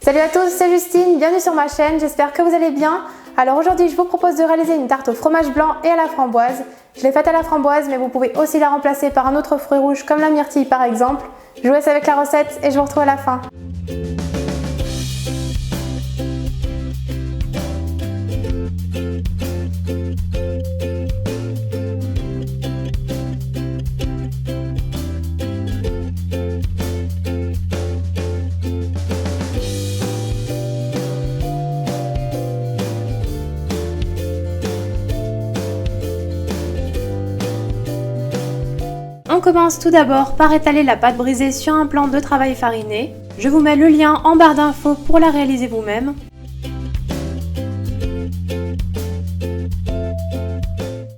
Salut à tous, c'est Justine, bienvenue sur ma chaîne, j'espère que vous allez bien. Alors aujourd'hui je vous propose de réaliser une tarte au fromage blanc et à la framboise. Je l'ai faite à la framboise mais vous pouvez aussi la remplacer par un autre fruit rouge comme la myrtille par exemple. Je vous laisse avec la recette et je vous retrouve à la fin. On commence tout d'abord par étaler la pâte brisée sur un plan de travail fariné. Je vous mets le lien en barre d'infos pour la réaliser vous-même.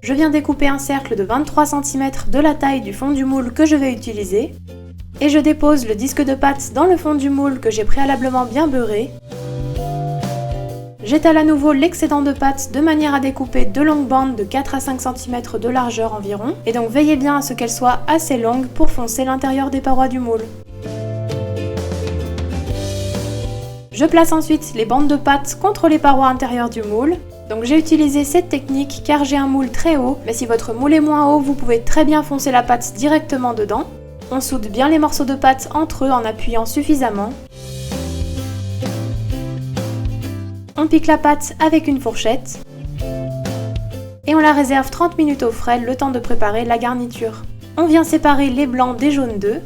Je viens découper un cercle de 23 cm de la taille du fond du moule que je vais utiliser. Et je dépose le disque de pâte dans le fond du moule que j'ai préalablement bien beurré. J'étale à nouveau l'excédent de pâte de manière à découper deux longues bandes de 4 à 5 cm de largeur environ. Et donc veillez bien à ce qu'elles soient assez longues pour foncer l'intérieur des parois du moule. Je place ensuite les bandes de pâte contre les parois intérieures du moule. Donc j'ai utilisé cette technique car j'ai un moule très haut, mais si votre moule est moins haut, vous pouvez très bien foncer la pâte directement dedans. On soude bien les morceaux de pâte entre eux en appuyant suffisamment. On pique la pâte avec une fourchette et on la réserve 30 minutes au frais, le temps de préparer la garniture. On vient séparer les blancs des jaunes d'œufs.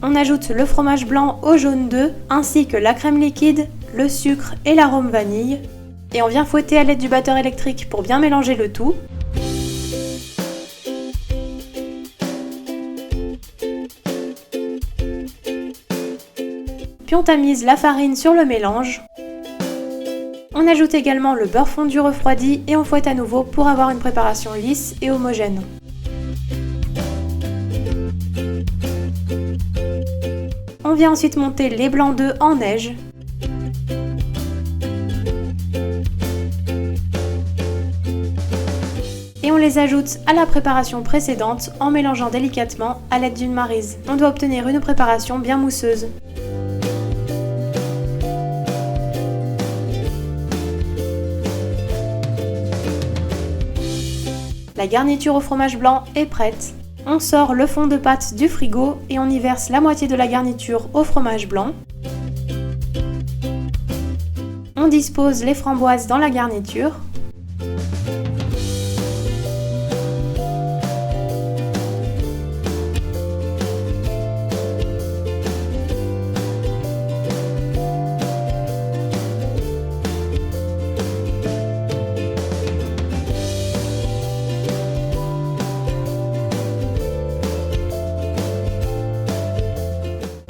On ajoute le fromage blanc au jaune d'œuf ainsi que la crème liquide, le sucre et l'arôme vanille. Et on vient fouetter à l'aide du batteur électrique pour bien mélanger le tout. Puis on tamise la farine sur le mélange. On ajoute également le beurre fondu refroidi et on fouette à nouveau pour avoir une préparation lisse et homogène. On vient ensuite monter les blancs d'œufs en neige. Et on les ajoute à la préparation précédente en mélangeant délicatement à l'aide d'une maryse. On doit obtenir une préparation bien mousseuse. La garniture au fromage blanc est prête. On sort le fond de pâte du frigo et on y verse la moitié de la garniture au fromage blanc. On dispose les framboises dans la garniture.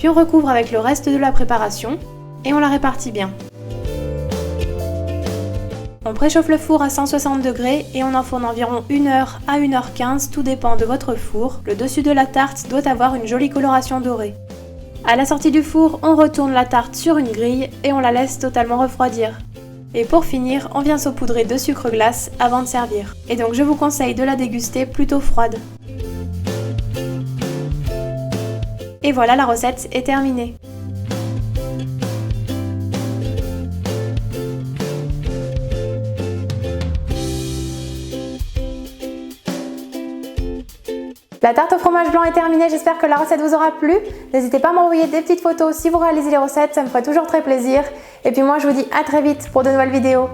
Puis on recouvre avec le reste de la préparation et on la répartit bien. On préchauffe le four à 160 degrés et on enfourne environ 1h à 1h15, tout dépend de votre four. Le dessus de la tarte doit avoir une jolie coloration dorée. À la sortie du four, on retourne la tarte sur une grille et on la laisse totalement refroidir. Et pour finir, on vient saupoudrer de sucre glace avant de servir. Et donc je vous conseille de la déguster plutôt froide. Et voilà, la recette est terminée. La tarte au fromage blanc est terminée, j'espère que la recette vous aura plu. N'hésitez pas à m'envoyer des petites photos si vous réalisez les recettes, ça me ferait toujours très plaisir. Et puis moi je vous dis à très vite pour de nouvelles vidéos.